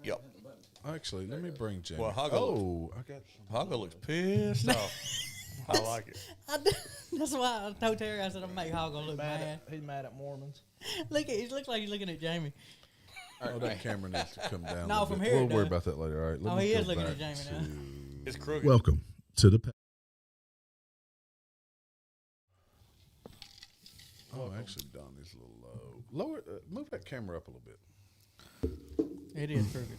Yep. Actually, let me bring Jamie. Well, Hoggo looks pissed off. I like it. That's why I told Terry, I said, I'm make Hoggo look mad. He's mad at Mormons. He looks like he's looking at Jamie. Oh, that camera needs to come down. No, from here We'll it worry does. about that later. All right. Let me He go is looking back at Jamie now. It's crooked. Welcome to the. Oh, actually, Donnie's a little low. Lower, move that camera up a little bit. It is crooked.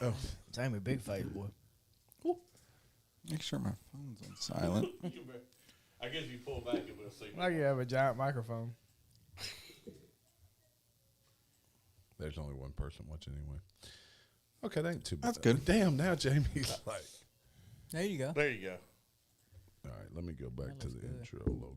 Oh, Jamie, big face, boy. Make sure my phone's on silent. I guess if you pull back, it will see. Like you have a giant microphone. there's only one person watching anyway. Okay, that ain't too bad. That's good. Damn, now Jamie's like. There you go. There you go. All right, let me go back to the good. intro logo.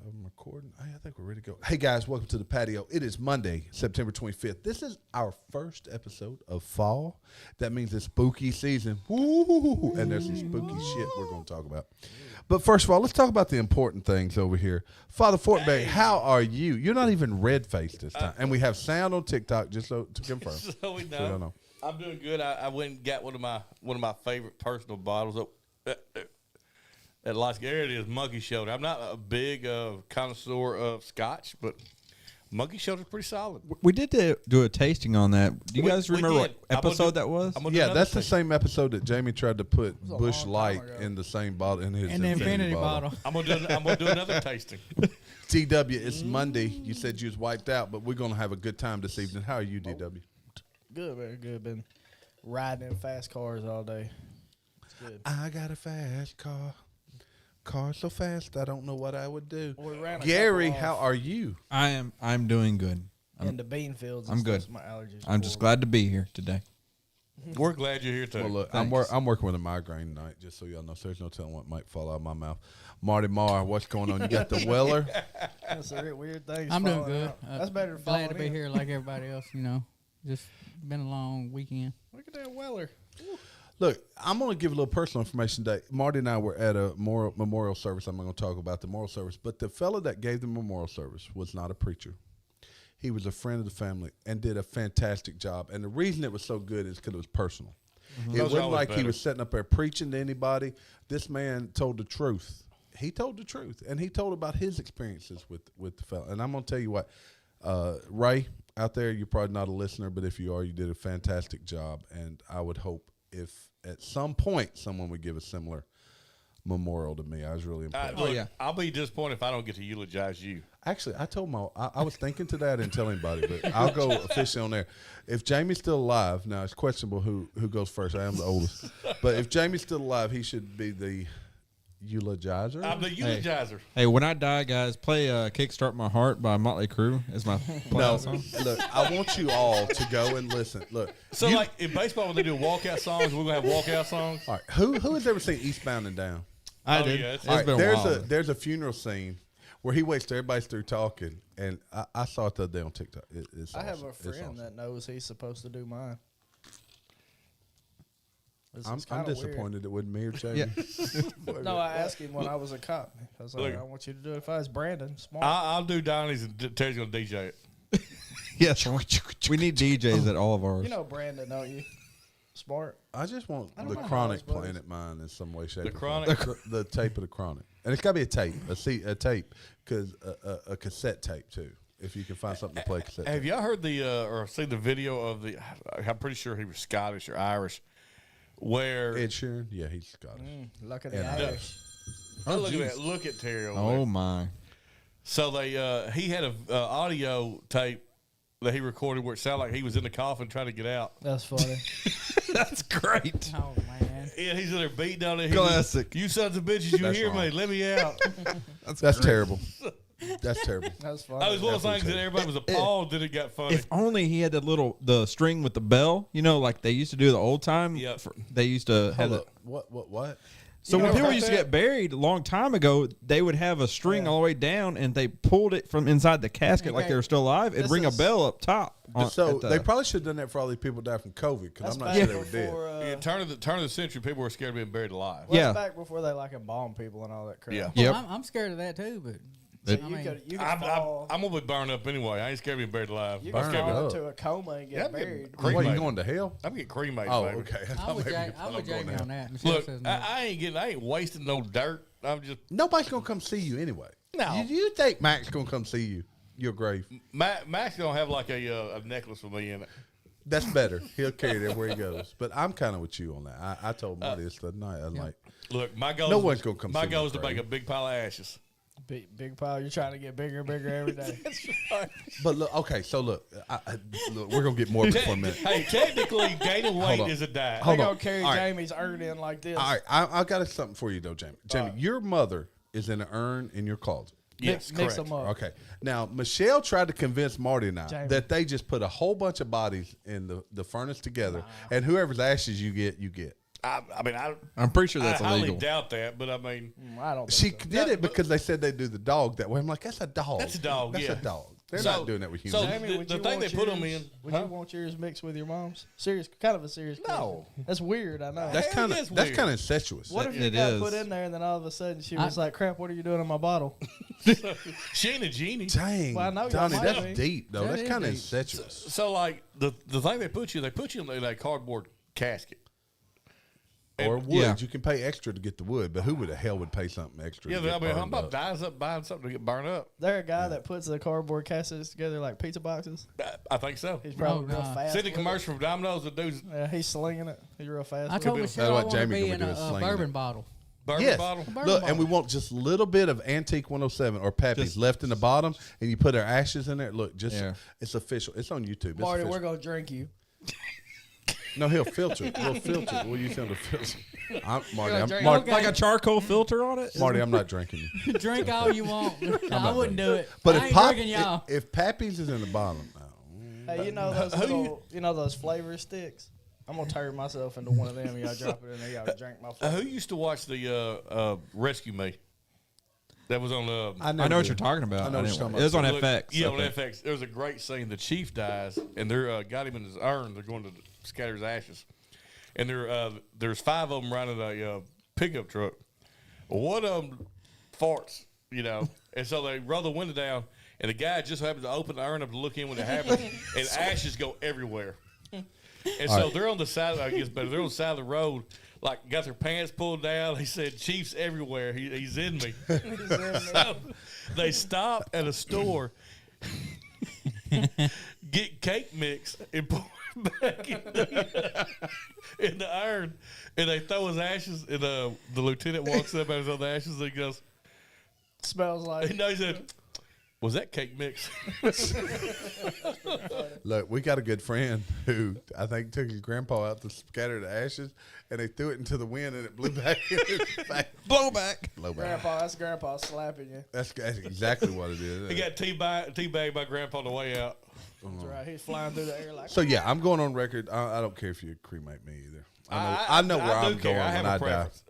I'm recording. I think we're ready to go. Hey guys, welcome to the patio. It is Monday, September 25th. This is our first episode of fall. That means it's spooky season. Woo! And there's some spooky shit we're going to talk about. But first of all, let's talk about the important things over here. Father Fortenberry, how are you? You're not even red-faced this time. And we have sound on TikTok, just so to confirm. So we know. So y'all know. I'm doing good. I went and got one of my favorite personal bottles. At Las Garrett is Monkey Shoulder. I'm not a big connoisseur of Scotch, but Monkey Shoulder is pretty solid. We did do a tasting on that. Do you guys We remember what did. episode that was? Yeah, that's the same episode that Jamie tried to put was a Bush long Light time ago. in the same bottle in his And the infinity bottle. I'm gonna do another tasting. DW, it's Monday. You said you was wiped out, but we're gonna have a good time this evening. How are you, DW? Good, very good. Been riding in fast cars all day. It's good. I got a fast car. Car so fast, I don't know what I would do. We ran a Gary, couple how off are you? I'm doing good. in the bean fields. I'm and good. stuff, so my allergies. I'm just glad to be here today. We're glad you're here too. Well, look, Thanks. I'm working with a migraine tonight, just so y'all know. So there's no telling what might fall out of my mouth. Marty Marr, what's going on? You got the Weller? That's a weird thing. I'm doing good. That's better than Glad to falling be in. here like everybody else, Just been a long weekend. Look at that Weller. Look, I'm going to give a little personal information today. Marty and I were at a memorial service. I'm not going to talk about the memorial service, but the fella that gave the memorial service was not a preacher. He was a friend of the family and did a fantastic job. And the reason it was so good is because it was personal. It Those are wasn't always like he better. was sitting up there preaching to anybody. This man told the truth. He told the truth, and he told about his experiences with the fella. And I'm going to tell you what, Ray, out there, you're probably not a listener, but if you are, you did a fantastic job. And I would hope if at some point someone would give a similar memorial to me. I was really impressed. Look, yeah. I'll be disappointed if I don't get to eulogize you. Actually, I told I was thinking to that. I didn't tell anybody, but I'll go officially on there. If Jamie's still alive, now it's questionable who goes first. I am the oldest. But if Jamie's still alive, he should be the eulogizer. I'm the eulogizer. Hey, when I die, guys, play "Kickstart My Heart" by Motley Crue as my No, song. look, I want you all to go and listen. Look, So like in baseball when they do walkout songs, we're gonna have walkout songs. all right, who has ever seen Eastbound and Down? I Oh, did. yeah, It's it's- All right, been a while. there's a funeral scene where he waits till everybody's through talking, and I saw it the other day on TikTok. It's I have awesome. a It's friend awesome. that knows he's supposed to do mine. I'm kinda weird. disappointed it wasn't me or Jamie. Yeah. No, I asked him when I was a cop. I was like, Look. I want you to do it. If I was Brandon, smart. I'll do Donnie's and Terry's gonna DJ it. Yes, we need DJs at all of ours. you know Brandon, don't you? Smart. I just want I don't the know how Chronic else, but playing at mine in some way, shape, The or form. Chronic? the tape of the Chronic, and it's got to be a tape, a tape, because a cassette tape too. If you can find something to play cassette. Have tape. y'all heard or seen the video of the? I'm pretty sure he was Scottish or Irish, where Ed Sheeran, yeah, he's Scottish. Look at the And, Irish. look at that, look at Terry over Oh there. my! So he had a audio tape that he recorded where it sounded like he was in the coffin trying to get out. That's funny. That's great. Oh man. Yeah, he's in there beating on it. Classic. You sons of bitches, you That's hear wrong. me? Let me out. That's terrible. That's terrible. That's funny. That was one of those things that everybody was appalled that it got funny. If only he had the string with the bell, like they used to do the old time. Yep. They used to have Hold it. up. What? So You when know people about used to that? get buried a long time ago, they would have a string all the way down, and they pulled it from inside the casket like they were still alive. It'd This ring a is- bell up top. So they probably should have done that for all these people died from COVID, because I'm not sure they were dead. Yeah, turn of the century, people were scared of being buried alive. Well, Yeah. that's back before they like embalm people and all that crap. Yeah. Yep. I'm scared of that too, but So I you mean, could I'm fall. gonna be burned up anyway. I ain't scared of being buried alive. You I'm could scared of fall up. into a coma and Yeah, get I'm getting buried. crazy. What, you Cremated. going to hell? I'm getting cremated. Oh, baby. okay. I I'm thought with, maybe you I'm thought with I'm going Jamie to on hell. that. Michelle Look, says no. I ain't wasting no dirt. I'm just Nobody's going to come see you anyway. No. You think Mac's going to come see you? Your grave. Max gonna have like a necklace with me in it. That's better. He'll carry it everywhere he goes. But I'm kind of with you on that. I told Marty this the other night. I'm like, Look, my goal. No one's gonna come My see goal my is to grave. make a big pile of ashes. Big pile. You're trying to get bigger and bigger every day. but look, okay, so look, look, we're going to get morbid for a minute. Hey, technically, gaining weight on. is a diet. Hold They on. gonna carry All right. Jamie's urn in like this. All right, I got something for you, though, Jamie. Jamie, your mother is in an urn in your closet. Yes, Mix correct. them up. Okay. Now, Michelle tried to convince Marty and I Jamie. that they just put a whole bunch of bodies in the furnace together, and whoever's ashes you get, you get. I mean, I'm pretty sure that's I highly illegal. doubt that, but I mean, I don't. She Think so. did it because they said they do the dog that way. I'm like, that's a dog. That's a dog, That's yeah. a dog. They're So- not doing that with so humans. Jamie, would the you thing want they put 'em yours- in- Would huh? you want yours mixed with your mom's? Serious, kind of a serious. No. question. That's weird. I know. That's Hell kind yeah, of it's that's weird. kind of incestuous. What if you It got is. put in there and then all of a sudden she was like, "Crap, what are you doing in my bottle?" she ain't a genie. Dang, Well, I know y'all Donnie, might that's be. deep though. That That's is kind of deep. incestuous. So like the thing they put you in a cardboard casket. Or wood, Yeah. you can pay extra to get the wood, but who would the hell would pay something extra? Yeah, to but I get mean, I'm burned about up? dying up buying something to get burned up. There a guy that puts the cardboard caskets together like pizza boxes. I think so. He's probably real God. fast. See the with it. commercial from Domino's, the dude's Yeah, he's slinging it. He's real fast. I with told it. Michelle I what want to Jamie be gonna in do is a sling it. bourbon bottle. bourbon Yes. bottle. Bourbon Look, and bottle. we want just a little bit of Antique 107 or Pappy's left in the bottom, and you put our ashes in there. Look, just it's official. It's on YouTube. It's Marty, official. we're gonna drink you. No, he'll filter. We'll filter. We'll use him to filter. Marty, drink- Marty, Like a charcoal filter on it? Marty, I'm not drinking you. Drink all you want. I not wouldn't do it. But I if ain't Pop, drinking y'all. if Pappy's is in the bottom, no. Hey, you know those those flavor sticks? I'm gonna turn myself into one of them. Y'all drop it in there. Y'all drink my. Who Flavor. used to watch the Rescue Me? That was on the. I know what you're talking about. I know what you're talking It was on Look, FX. Yeah, I on think. FX. There was a great scene. The chief dies, and they're got him in his urn. They're going to scatter his ashes, and there's 5 of them riding a pickup truck. One of them farts, and so they roll the window down, and the guy just happens to open the urn up to look in when it happens, and ashes go everywhere. And so they're on the side. I guess, but they're on the side of the road. Like, got their pants pulled down. He said, "Chief's everywhere. He's in me." So they stop at a store, get cake mix, and pour it back in the urn, and they throw his ashes. And the lieutenant walks up and has the ashes, and he goes, Smells like. "He said, was that cake mix?" Look, we got a good friend who I think took his grandpa out to scatter the ashes, and they threw it into the wind, and it blew back in his back. Blow back. Blow back. Grandpa, that's Grandpa slapping you. That's exactly what it is. He got teabagged by Grandpa on the way out. That's right. He's flying through the air like. So yeah, I'm going on record. I don't care if you cremate me either. I know where do I'm care. going I have when a I die. preference.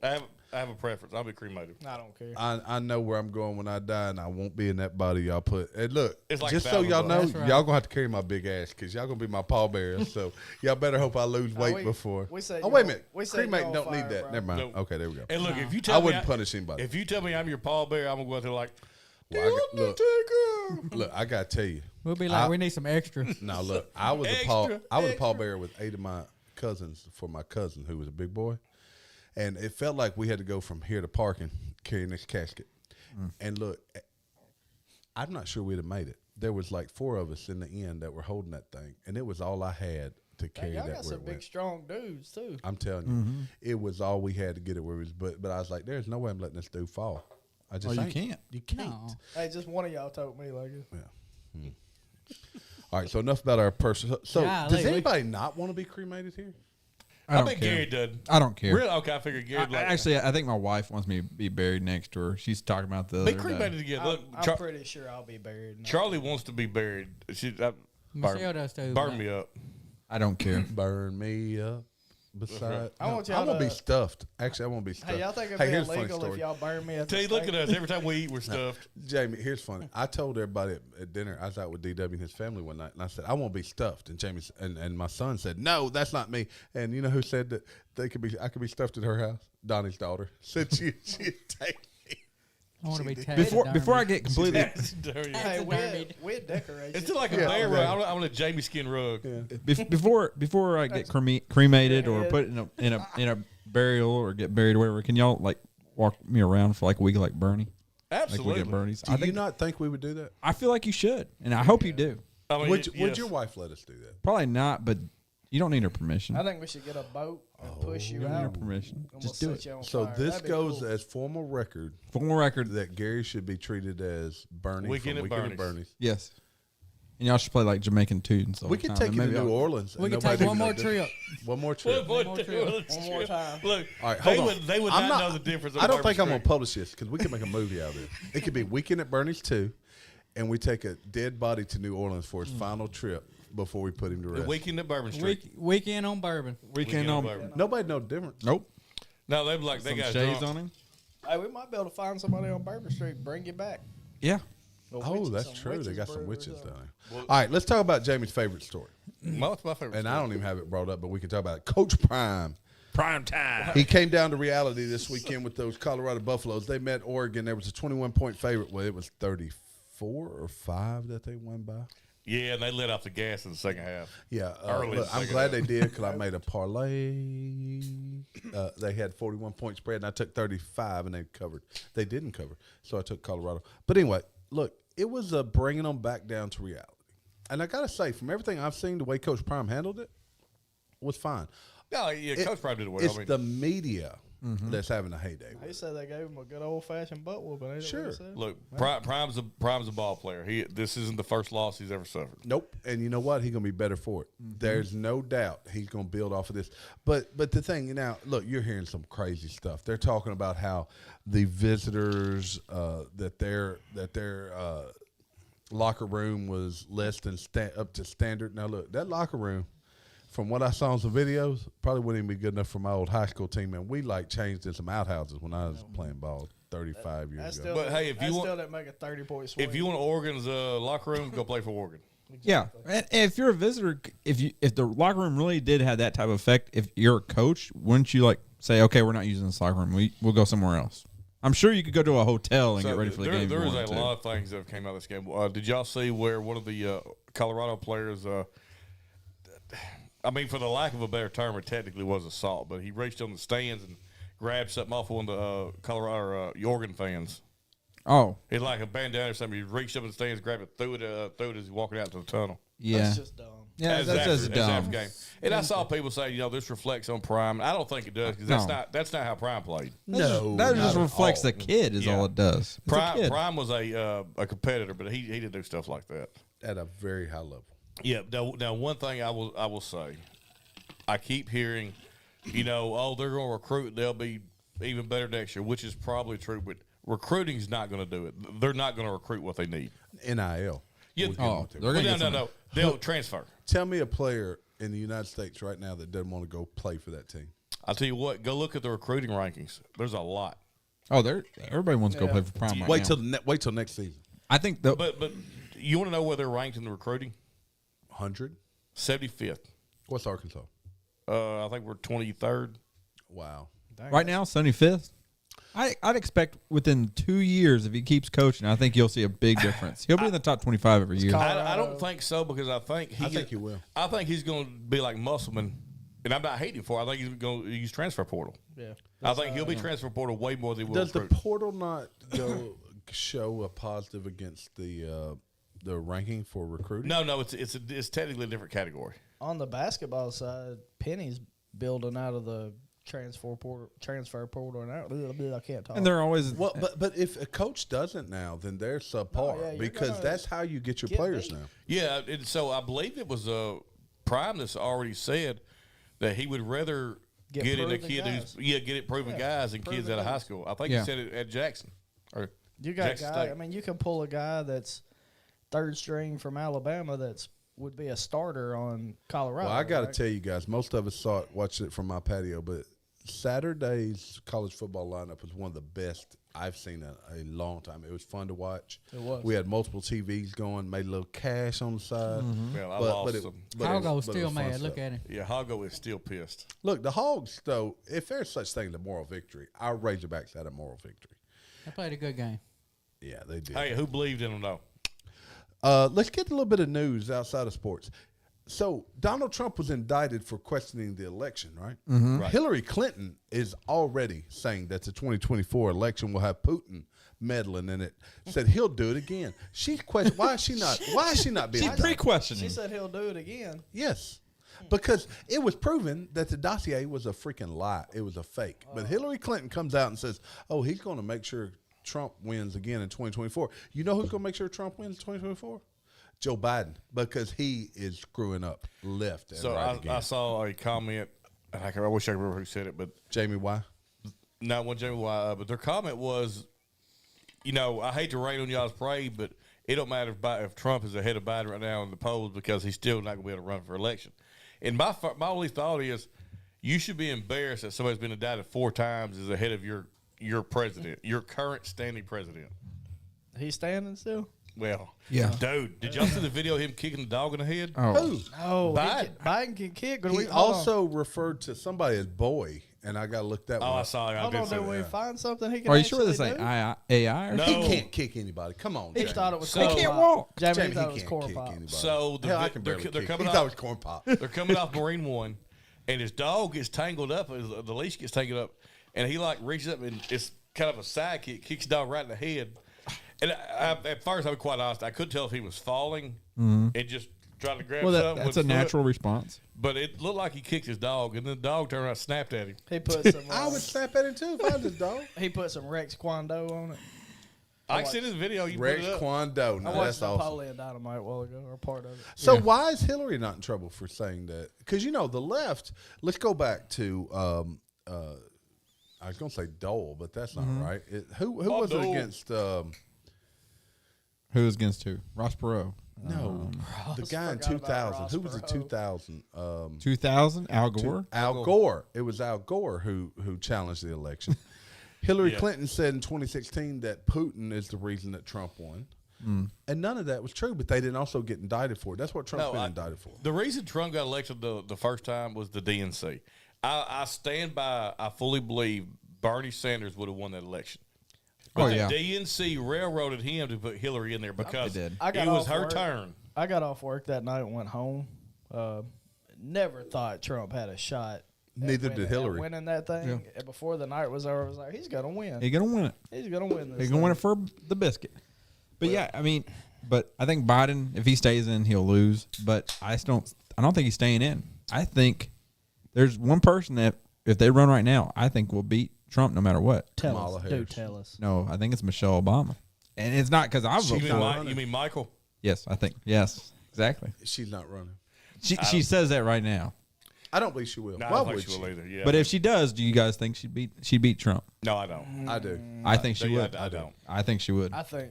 I have a preference. I'll be cremated. I don't care. I know where I'm going when I die, and I won't be in that body y'all put. And look, It's like just so y'all $1,000. know, That's right. y'all gonna have to carry my big ass because y'all gonna be my pallbearers. So y'all better hope I lose weight we- before. we said oh you wait a on- minute, we said you cremate on don't need fire, that. bro. Never mind. Nope. Okay, there we go. And look, if you I tell me wouldn't punish anybody. If you tell me I'm your pallbearer, I'm gonna go out there like, Well, look, I gotta tell you. We'll be like, I- we need some extra. Now look, I was Extra, a pallbearer with 8 of my cousins for my cousin who was a big boy, and it felt like we had to go from here to parking carrying this casket. And look, I'm not sure we'd have made it. There was like 4 of us in the end that were holding that thing, and it was all I had to carry Y'all that got where some it big, went. strong dudes too. I'm telling you, it was all we had to get it where it was. But I was like, there's no way I'm letting this dude fall. I just you ain't. can't. You can't. No. Hey, just one of y'all told me like it. Yeah. All All right, so enough about our person. So Golly, does we- anybody not want to be cremated here? I don't bet care. Gary did. I don't care. Really? Okay, I figured Gary. Actually, I think my wife wants me to be buried next to her. She's talking about the be other cremated day. together. I'm, Look, I'm pretty sure I'll be buried. Charlie wants to be buried. Michelle does too. Burn me up. I don't care. Burn me up. Beside, I want I y'all won't be to- stuffed. Actually, I won't be stuffed. Hey, y'all think it'd Hey, be here's a funny illegal if story. y'all burn me at the See, look stake? at us. Every time we eat, we're stuffed. Jamie, here's funny. I told everybody at dinner, I was out with DW and his family one night, and I said, I won't be stuffed. And Jamie and my son said, no, that's not me. And you know who said that I could be stuffed at her house? Donnie's daughter. Said she'd take me. I want to be Before I get completely Dirty. Hey, Taxidermied. we're decorated. It's like a Yeah, bear okay. rug. I want a Jamie skin rug. before I get cremated or put in a burial or get buried or whatever, can y'all like walk me around for like a week like Bernie? Like Absolutely. we get Bernie's. Do you not think we would do that? I feel like you should, and I hope you do. I mean, Would yes. your wife let us do that? Probably not, but you don't need her permission. I think we should get a boat and push you You don't need her out. permission. and Just we'll do set it. you on So fire. this That'd be goes cool. as formal record Full record. that Gary should be treated as Bernie Weekend from at Weekend at Bernie's. Bernie's. Yes. And y'all should play like Jamaican tunes. all We the can time, take and you to maybe New I'll- Orleans. We and can nobody take one know more the trip. difference. One more trip. One more trip. One more time. Look, All right, they hold on. would I'm not know the difference. I don't think I'm going gonna publish this because we can make a movie out of it. It could be Weekend at Bernie's 2, and we take a dead body to New Orleans for his final trip before we put him to The rest. weekend at Bourbon Street. Weekend on bourbon. Weekend at on. Bourbon. Nobody know the difference. Nope. No, they like they Some got shades drunk. on him. Hey, we might be able to find somebody on Bourbon Street, bring you back. Yeah. Or Oh, witches, that's some true. They witches got some brew or witches something. down there. All right, let's talk about Jamie's favorite story. Most my favorite. And I don't even have it brought up, but we can talk about it. Coach Prime. Prime time. He came down to reality this weekend with those Colorado Buffaloes. They met Oregon. There was a 21-point favorite. Well, it was 34 or 5 that they won by. Yeah, and they let off the gas in the second half. Yeah, Early look, I'm second glad half. they did because I made a parlay. They had 41-point spread, and I took 35, and they covered. They didn't cover, so I took Colorado. But anyway, look, it was bringing them back down to reality. And I got to say, from everything I've seen, the way Coach Prime handled it was fine. No, yeah, Coach Prime did well. It's I mean, the media that's having a heyday. They with it. said they gave him a good old fashioned butt whooping. Ain't that what Sure. they said? look, Prime's a ball player. This isn't the first loss he's ever suffered. Nope. And you know what? He's going to be better for it. There's no doubt he's going to build off of this. But the thing, now, look, you're hearing some crazy stuff. They're talking about how the visitors that their locker room was less than up to standard. Now, look, that locker room, from what I saw in some videos, probably wouldn't even be good enough for my old high school team. And we changed in some outhouses when I was playing ball 35 years That's ago. still, But, hey, if you want- still didn't make a 30-point swing. If you want Oregon's locker room, go play for Oregon. Yeah, and if you're a visitor, if the locker room really did have that type of effect, if you're a coach, wouldn't you like say, okay, we're not using this locker room, we'll go somewhere else? I'm sure you could go to a hotel and get ready for the game. There if is you a wanted to. lot of things that came out of this game. Did y'all see where one of the Colorado players? I mean, for the lack of a better term, it technically was assault, but he reached on the stands and grabbed something off one of the Colorado Oregon fans. Oh, It's like a bandana or something. He reached up in the stands, grabbed it, threw it as he walking out to the tunnel. yeah, That's just dumb. yeah, As that's after- just as dumb. after game. And I saw people say, this reflects on Prime. I don't think it does because No. that's not how Prime played. No. That not just at reflects all. the kid, is Yeah. all it does. It's a kid. Prime was a competitor, but he didn't do stuff like that. At a very high level. Yeah. Now one thing I will say, I keep hearing, they're going to recruit. They'll be even better next year, which is probably true. But recruiting's not going to do it. They're not going to recruit what they need. NIL. Yeah. Oh, they're gonna get no. They'll transfer. Tell me a player in the United States right now that doesn't want to go play for that team. I'll tell you what. Go look at the recruiting rankings. There's a lot. Oh, everybody wants to go Yeah. play for Prime right Wait now. till next season. I think But you want to know where they're ranked in the recruiting? 100. 75th. What's Arkansas? I think we're 23rd. Wow. Dang, right now, 75th. I'd expect within 2 years, if he keeps coaching, I think you'll see a big difference. He'll be in the top 25 every year. I don't think so because I think he will. I think he's going to be like Musselman, and I'm not hating for it. I think he's going to use transfer portal. Yeah. I think he'll be transfer portal way more than he will Does the recruit. portal not go show a positive against the ranking for recruiting? No, it's technically a different category. On the basketball side, Penny's building out of the transfer portal, and I can't talk. And they're always Well, but if a coach doesn't now, then they're subpar yeah, you're because gonna that's how you get your get players beat. now. Yeah, and so I believe it was Prime that's already said that he would rather Get get in a proven kid guys. who's get it proven guys and kids proven out of high guys. school. I think Yeah. he said it at Jackson or You got a Jackson guy. State. I mean, you can pull a guy that's third string from Alabama that's would be a starter on Colorado. Well, I got to right? tell you guys, most of us saw it, watched it from my patio, but Saturday's college football lineup was one of the best I've seen in a long time. It was fun to watch. It was. We had multiple TVs going, made a little cash on the side. Well, I But lost it- them. but it- Hoggo's but it still was fun mad. Look stuff. at him. Yeah, Hoggo is still pissed. Look, the Hogs, though, if there's such thing as a moral victory, our Razorbacks had a moral victory. They played a good game. Yeah, they did. Hey, who believed in him though? Let's get a little bit of news outside of sports. So Donald Trump was indicted for questioning the election, right? Right. Hillary Clinton is already saying that the 2024 election will have Putin meddling in it. Said he'll do it again. She's questioning why is she not? Why is she not being? she's indicted? pre-questioning. She said he'll do it again. Yes, because it was proven that the dossier was a freaking lie. It was a fake. But Hillary Clinton comes out and says, "Oh, he's going to make sure Trump wins again in 2024." You know who's going to make sure Trump wins in 2024? Joe Biden, because he is screwing up left and So right again. I saw a comment. And I wish I could remember who said it, but Jamie, why? not one Jamie Why. But their comment was, I hate to rain on y'all's parade, but it don't matter if Trump is ahead of Biden right now in the polls because he's still not going to be able to run for election. And my only thought is, you should be embarrassed that somebody's been indicted 4 times is ahead of your president, your current standing president. He's standing still. Well, Yeah. dude, did y'all see the video of him kicking the dog in the head? Oh, Who? Oh, Biden. Biden can kick. But He hold on. also referred to somebody as boy, and I got to look that Oh, one I up. saw it. I Hold did on, see did that. we find something he can? are you sure this actually ain't do? AI or No. He something? can't kick anybody. Come on, He Jamie. thought it was. So- corn He can't pop. walk. Jamie Jamie, thought it he was can't corn kick pop. anybody. So Hell, I they're, can barely they're kick. coming He thought it off. was corn pop. They're coming off Marine One, and his dog gets tangled up. The leash gets tangled up, and he reaches up and it's kind of a side kick, kicks the dog right in the head. And at first, I'll be quite honest, I couldn't tell if he was falling and just trying to grab Well, something. that's with a his foot, natural response. but it looked like he kicked his dog, and then the dog turned around and snapped at him. He put some. I would snap at him too if I was his dog. He put some Rex Kwando on it. I seen this video. You Rex put it up. Kwando. I Now, watched that's awesome. Napoleon Dynamite a while ago, or part of it. So why is Hillary not in trouble for saying that? Because the left. Let's go back to. I was going to say Dole, but that's not right. Who was it Dole. against? Who was against who? Ross Perot. No, the guy in forgot about 2000. Ross Who was the Perot. 2000? 2000. Al Gore. Al Gore. It was Al Gore who challenged the election. Hillary Yeah. Clinton said in 2016 that Putin is the reason that Trump won. And none of that was true, but they didn't also get indicted for it. That's what Trump's been indicted for. The reason Trump got elected the first time was the DNC. I stand by. I fully believe Bernie Sanders would have won that election. But Oh, the yeah. DNC railroaded him to put Hillary in there because They did. I got it was off her work. turn. I got off work that night and went home. Never thought Trump had a shot. at Neither winning- did at Hillary. winning that thing. Yeah. And before the night was over, I was like, he's gonna win. He's gonna win it. He's gonna win this. He's gonna win it thing. for the biscuit. But yeah, I mean, but I think Biden, if he stays in, he'll lose. But I don't think he's staying in. I think there's one person that if they run right now, I think will beat Trump no matter what. Tell Kamala us, Harris. dude. Tell us. No, I think it's Michelle Obama, and it's not because I vote You for mean, her. you mean Michael? Yes, I think yes, exactly. She's not running. She says that right now. I don't believe she will. No, I Why don't would think she will either. Yeah, But if she does, do you guys think she'd beat Trump? no, I don't. I do. I think she Yeah, would. I don't. I think she would. I think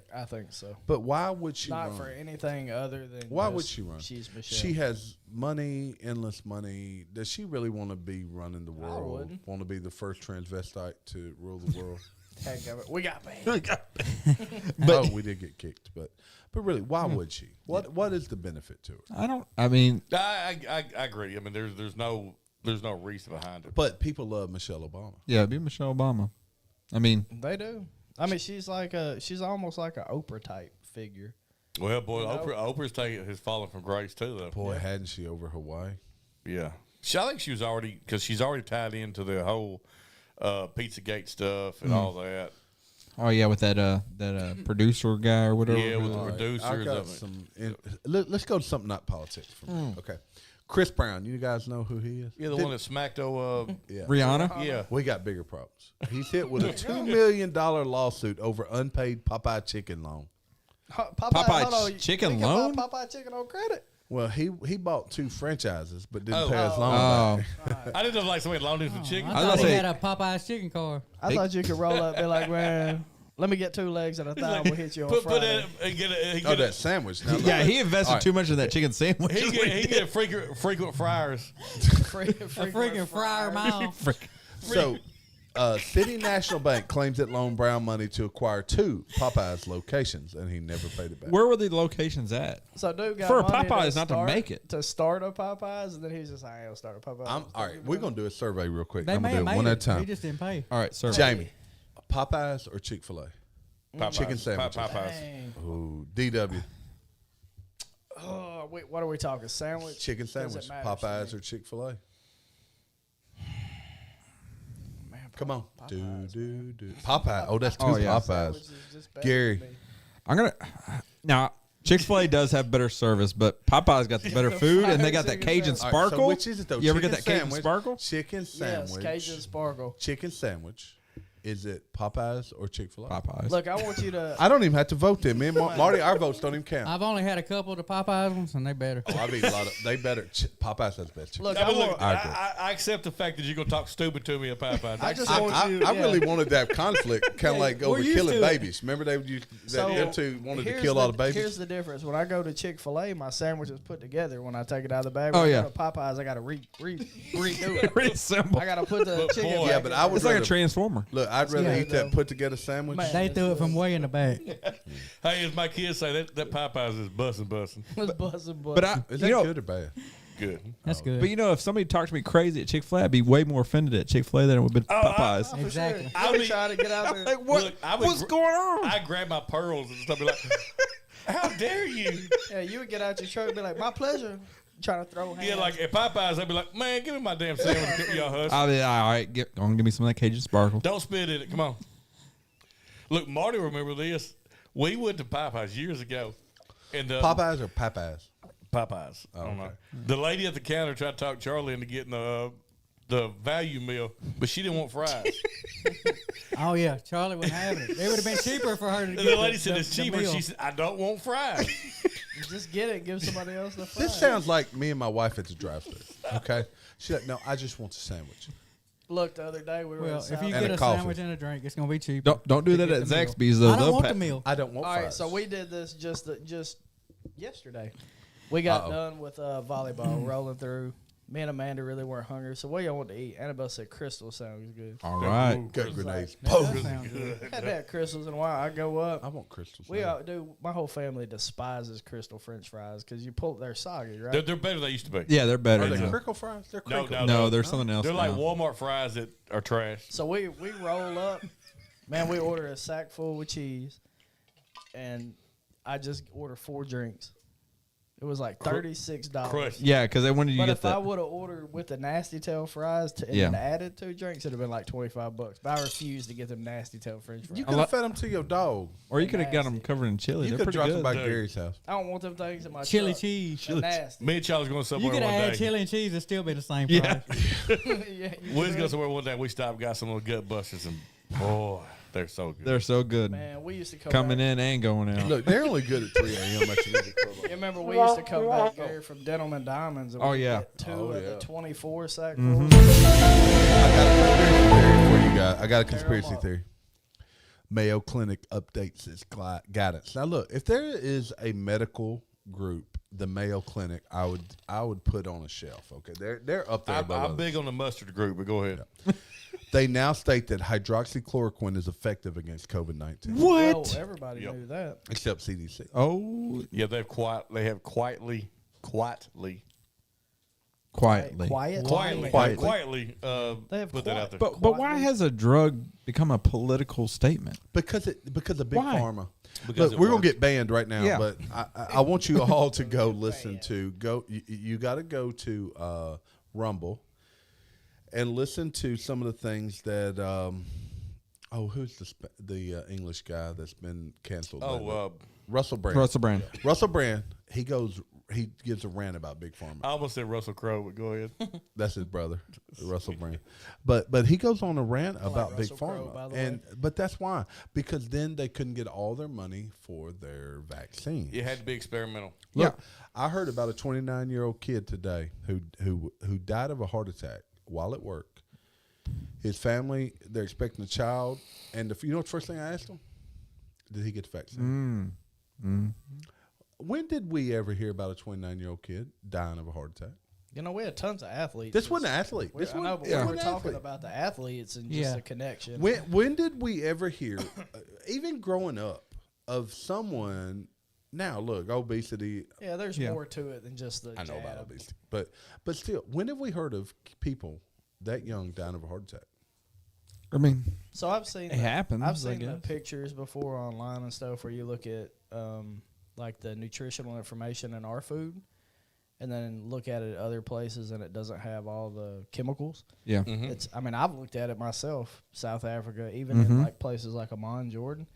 so. But why would she Not run? for anything other than. Why just would she run? She's Michelle. She has money, endless money. Does she really want to be running the world? wouldn't. Want to be the first transvestite to rule the world? Heck of it. We got banned. Oh, we did get kicked, but really, why would she? What is the benefit to her? I don't. I mean, I agree. I mean, there's no reason behind it. But people love Michelle Obama. yeah, it'd be Michelle Obama. I mean, They do. I mean, she's almost like an Oprah type figure. Well, boy, You know? Oprah's has fallen from grace too, though. Boy, hadn't she over Hawaii? Yeah, I think she was already because she's already tied into the whole Pizzagate stuff and all that. oh yeah, with that producer guy or whatever. Yeah, with the All right, producers. I got of it. some. Let's go to something not politics. For me. Okay, Chris Brown, you guys know who he is? Yeah, the one that smacked Yeah. Rihanna. yeah. We got bigger problems. He's hit with a $2 million lawsuit over unpaid Popeye chicken loan. Popeye hold on, chicken you can loan? buy Popeye chicken on credit. Well, he bought 2 franchises, but didn't Oh. pay his Oh. loan back. I didn't know like somebody loaned him some chicken. I was thought gonna he say- had a Popeye's chicken car. I thought you could roll up and be like, man, let me get 2 legs and a thigh. We'll hit you on Put Friday. that and get a, he Oh, get that a, sandwich. Now, Yeah, look. he invested All right. too much in that chicken sandwich. he get frequent fryers. A freaking fryer mouth. So, City National Bank claims it loaned Brown money to acquire 2 Popeyes locations, and he never paid it back. Where were the locations at? So dude got For a money Popeyes not to start- make it. to start a Popeyes, and then he's just like, "I'll start a Popeyes." All right, we're going to do a survey real quick. They I'm may going to have do it made one it. at a He time. just didn't pay. All right, sir. Jamie, Popeyes or Chick-fil-A? Popeyes. Chicken sandwiches. Popeyes. Dang. Ooh, DW. Oh, wait, what are we talking? Sandwich? Chicken Doesn't sandwich. matter to Popeyes me. or Chick-fil-A? Man, Come on. Popeyes, Do. Popeye. Oh, that's 2 Oh, yeah. Popeyes. Sandwich is just better Gary. to me. I'm gonna now. Chick-fil-A does have better service, but Popeye's got the better food, and they got that Chicken Cajun sandwich. All right, so sparkle. which is it, though? You ever Chicken get that Cajun sandwich, sparkle? Chicken sandwich. Yes, Cajun sparkle. Chicken sandwich. Is it Popeyes or Chick-fil-A? Popeyes. Look, I want you to. I don't even have to vote them. Me and Marty, our votes don't even count. I've only had a couple of the Popeyes ones, and they better. Oh, I've eaten a lot of. They better. Popeyes has the best chicken. Look, I, I mean, want. look, I agree. I accept the fact that you're gonna talk stupid to me at Popeyes. I just I, want I, you. I yeah. really wanted to have conflict, kind of like we're over used killing to it. babies. Remember they would use So, them two wanted to here's kill all the Here's babies. the difference. When I go to Chick-fil-A, my sandwich is put together. When I take it out of the bag, Oh, when I yeah. go to Popeyes, I got to redo it. Reassemble. I got to put the But chicken. boy- Yeah, back but in I there. would It's like a rather transformer. look. I'd rather Yeah, eat that though. put together sandwich. Man. They threw it from way in the back. Hey, as my kids say, that Popeyes is bussin'. It's buzzing, But I, Is you that know, good or bad? Good. That's good. but you know, if somebody talked to me crazy at Chick-fil-A, I'd be way more offended at Chick-fil-A than it would be Popeyes. For Exactly. Sure. I I'll be mean- trying to get out there. Like, what? Look, I would What's gr- going on? I grab my pearls and stuff. Be like, how dare you? Yeah, you would get out your truck and be like, "My pleasure." Trying to throw hands. Yeah, like at Popeyes, I'd be like, man, give me my damn sandwich, y'all hush. I'll be all right. Go on, give me some of that Cajun sparkle. Don't spit in it. Come on. Look, Marty, remember this? We went to Popeyes years ago, and Popeyes or Popeyes? Popeyes. I don't know. okay. The lady at the counter tried to talk Charlie into getting the value meal, but she didn't want fries. Oh yeah, Charlie wouldn't have it. It would have been cheaper for her to And get the lady said it's the cheaper. meal. She said, I don't want fries. Just get it. Give somebody else the fries. This sounds like me and my wife at the drive-thru. Okay, she's like, no, I just want a sandwich. Look, the other day we were. Well, at if you And get a a coffee. sandwich and a drink, it's gonna be cheaper. Don't do to that get at the meal. Zaxby's though. I don't They'll want pa- the meal. I don't want All fries. right, so we did this just yesterday. We got Uh-oh. done with volleyball, rolling through. Me and Amanda really weren't hungry, so what y'all want to eat? Annabelle said Crystal sounds good. All right. Got grenades. That does sound good. Hadn't had Crystals in a while. I go up. I want crystals. We now. all do. My whole family despises Crystal French fries because you pull they're soggy, right? They're better than they used to be. Yeah, they're better. Are they now. crinkle fries? They're No, crinkle. No, there's something else. They're like now. Walmart fries that are trash. So we roll up, man. We order a sack full with cheese, and I just order 4 drinks. It was like $36. Crushed. Yeah, because they wanted you But to if get I that. would have ordered with the nasty tail fries and Yeah. then added 2 drinks, it'd have been like $25. But I refused to get them nasty tail French fries. You could have fed them to your dog. Or you could have got them nasty. covered in chili. You They're could have pretty dropped them good. by Dude. Gary's house. I don't want them things in my Chili truck. cheese. They're nasty. Me and Charles going You somewhere could one have day. had chili and cheese and still be the same Yeah. price. Yeah, you We was could. going somewhere one day. We stopped, got some little gut busters, and boy, they're so good. They're so good. Man, we used to come Coming back. in and going out. Look, they're only good at 3 a.m. You remember we used to come back, Gary, from Dentalman Diamonds. And Oh, we'd yeah. get 2 Oh, of yeah. the 24 sack Mhm. I got a conspiracy theory. Mayo Clinic updates its guidance. Now, look, if there is a medical group, the Mayo Clinic, I would put on a shelf. Okay, they're up there. above I'm others. big on the mustard group, but go ahead. They now state that hydroxychloroquine is effective against COVID-19, Well, everybody Yep. knew that. except CDC. Oh, Yeah, they have quietly quietly. Quiet. They have put that out there. But why has a drug become a political statement? Because of big Why? pharma. Because Look, it we're gonna works. get banned right now, Yeah. but I want you all to go listen to You got to go to Rumble and listen to some of the things that. Who's the English guy that's been canceled? lately? Oh, Russell Brand. Russell Brand. Russell Brand. He goes he gives a rant about Big Pharma. I almost said Russell Crowe, but go ahead. That's his brother, Russell Brand. But he goes on a rant about Big Russell Crowe, Pharma, by the and but that's why, because then they couldn't get all their money for their vaccine. It had to be experimental. Look, I heard about a 29-year-old kid today who died of a heart attack while at work. His family, they're expecting a child, and you know what the first thing I asked him? Did he get the vaccine? When did we ever hear about a 29-year-old kid dying of a heart attack? You know, we had tons of athletes. This wasn't an athlete. We were talking about the athletes and just the connection. When did we ever hear, even growing up, of someone? Now look, obesity. Yeah, there's more to it than just the. I know about obesity, but still, when have we heard of people that young dying of a heart attack? I mean, so I've seen it happens. I've seen the pictures before online and stuff where you look at like the nutritional information in our food, and then look at it at other places, and it doesn't have all the chemicals. Yeah, It's. I mean, I've looked at it myself. South Africa, even in like places like Amman, Jordan,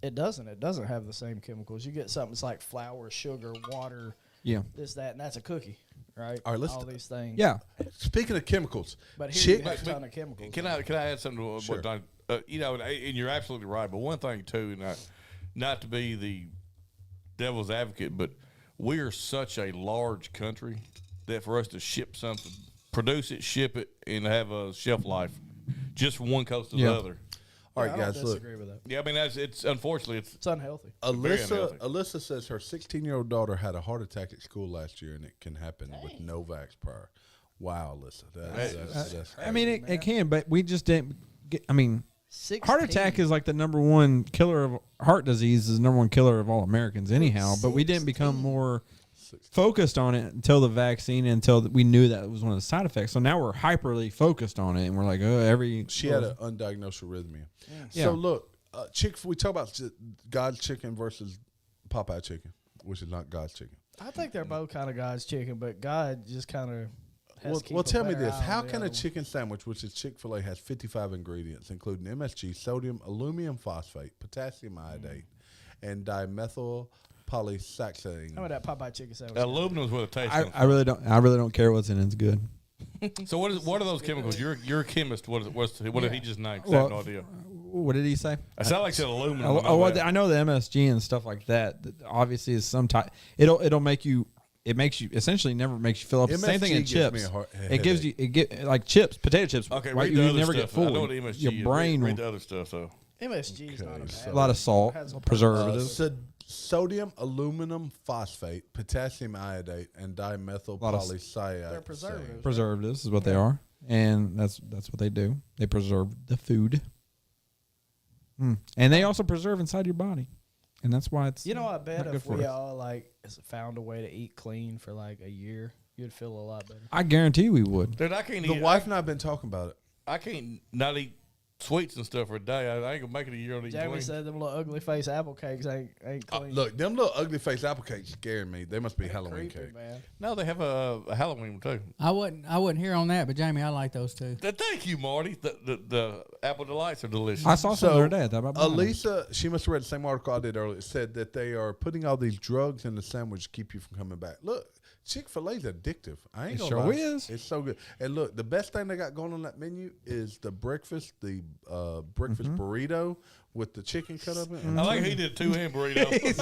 it doesn't. It doesn't have the same chemicals. You get something that's like flour, sugar, water. Yeah, This, that, and that's a cookie, right? All right, let's all these things. yeah. Speaking of chemicals, But here you have a ton of chemicals. Can I add something to Sure. what Don? You know, and you're absolutely right. But one thing too, and not to be the devil's advocate, but we are such a large country that for us to ship something, produce it, ship it, and have a shelf life, just from one coast to the other. all right, I guys, don't look. disagree with that. Yeah, I mean it's unfortunately It's unhealthy. very unhealthy. Alyssa says her 16-year-old daughter had a heart attack at school last year, and it can happen with no vax prior. Wow, Alyssa, that's I mean, it can, but we just didn't. I mean, 16. heart attack is like the number one killer of heart disease. Is the number one killer of all Americans, anyhow. But we didn't become more focused on it until the vaccine, until we knew that it was one of the side effects. So now we're hyperly focused on it, and we're like, oh, she had an undiagnosed arrhythmia. Yeah. So look, we talk about God's chicken versus Popeye chicken, which is not God's chicken. I think they're both kind of God's chicken, but God just kind of. Well, tell me this: how can a chicken sandwich, which is Chick-fil-A, has 55 ingredients, including MSG, sodium, aluminum phosphate, potassium iodate, and dimethyl polysaccharide? How about that Popeye chicken sandwich? Aluminum's what it tastes. I really don't care what's in it. It's good. So what are those chemicals? You're a chemist. What did he just name? I Well, have no idea. What did he say? I sound like said aluminum. I know the MSG and stuff like that. That obviously is some type. It'll make you. It makes you essentially never makes you fill up. MSG Same thing in gives chips. me a It gives you like chips, potato chips. Okay, right? read the You other never stuff. get full. I know what MSG Your is. brain Read will, the other stuff though. MSG is not a bad. so- a lot of salt, Has a preservatives. Sodium, aluminum phosphate, potassium iodate, and dimethyl Lot of- polysaccharide. They're preservatives. Preservatives is what they are, and that's what they do. They preserve the food, and they also preserve inside your body, and that's why it's. You know, I bet not good if for we us. all found a way to eat clean for like a year, you'd feel a lot better. I guarantee we would. Dude, I can't The eat. wife and I have been talking about it. I can't not eat sweets and stuff for a day. I ain't gonna make it a year on eating Jamie clean. said them little ugly face apple cakes ain't clean. Look, them little ugly face apple cakes scaring me. They must be They're Halloween creepy, cake. man. No, they have a Halloween too. I wasn't here on that, but Jamie, I like those too. Thank you, Marty. The apple delights are delicious. I saw some the other day. I thought about buying them. Elisa, she must have read the same article I did earlier. It said that they are putting all these drugs in the sandwich to keep you from coming back. Look, Chick-fil-A's addictive. I ain't It gonna sure lie. is. It's so good. And look, the best thing they got going on that menu is the breakfast burrito with the chicken cut up in it. I like he did 2 hand burritos.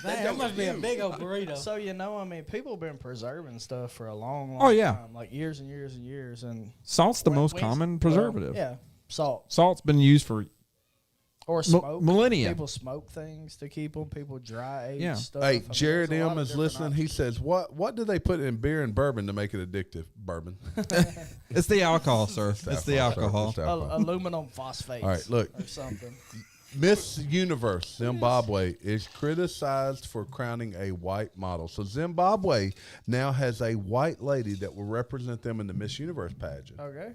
That must be a big old burrito. So I mean, people have been preserving stuff for a long, Oh, yeah. time, like years and years and years. And Salt's the most Wings- common well, preservative. yeah, salt Salt's been used for or smoke. millennia. People smoke things to keep them. People dry age Yeah. stuff. I Hey, mean, Jared there's a lot M of is different listening. He says, "What do they put in beer and bourbon to make it addictive? Bourbon. It's the alcohol, sir. It's the alcohol. It's alcohol. aluminum phosphate. All right, look. or something. Miss Universe Zimbabwe is criticized for crowning a white model. So Zimbabwe now has a white lady that will represent them in the Miss Universe pageant. Okay.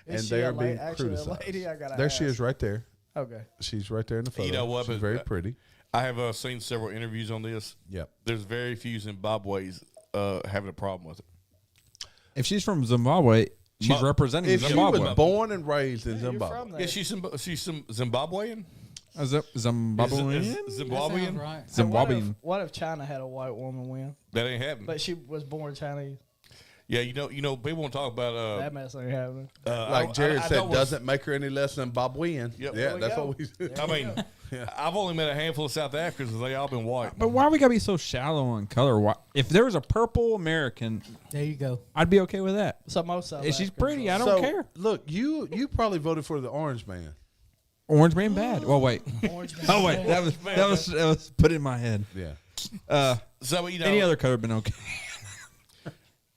And Is they she are a being actually criticized. a lady? I gotta There she ask. is right there. Okay. She's right there in the photo. You know what, She's but- very pretty. I have seen several interviews on this. Yep. There's very few Zimbabweans having a problem with it. If she's from Zimbabwe, she's representing If she Zimbabwe. was born and raised in You're Zimbabwe. from there. Yeah, she's some Zimbabwean. Zimbabwean? Zimbabwean? Right. Zimbabwean. What if China had a white woman win, That ain't happening. but she was born Chinese? Yeah, you know, people want to talk about That mess ain't happening. Like Jared said, don't doesn't make her any less than Zimbabwean. Yep. Yeah, There we that's go. what we I mean, I've only met a handful of South Africans, and they all been white. But why we gotta be so shallow on color? Why, if there was a purple American, There you go. I'd be okay with that. So most South If she's Africans pretty, are- I don't So, care. Look, you probably voted for the orange man. Orange man bad. Well, wait. Orange man. Oh wait, that was put in my head. Yeah. So you know, Any other color been okay?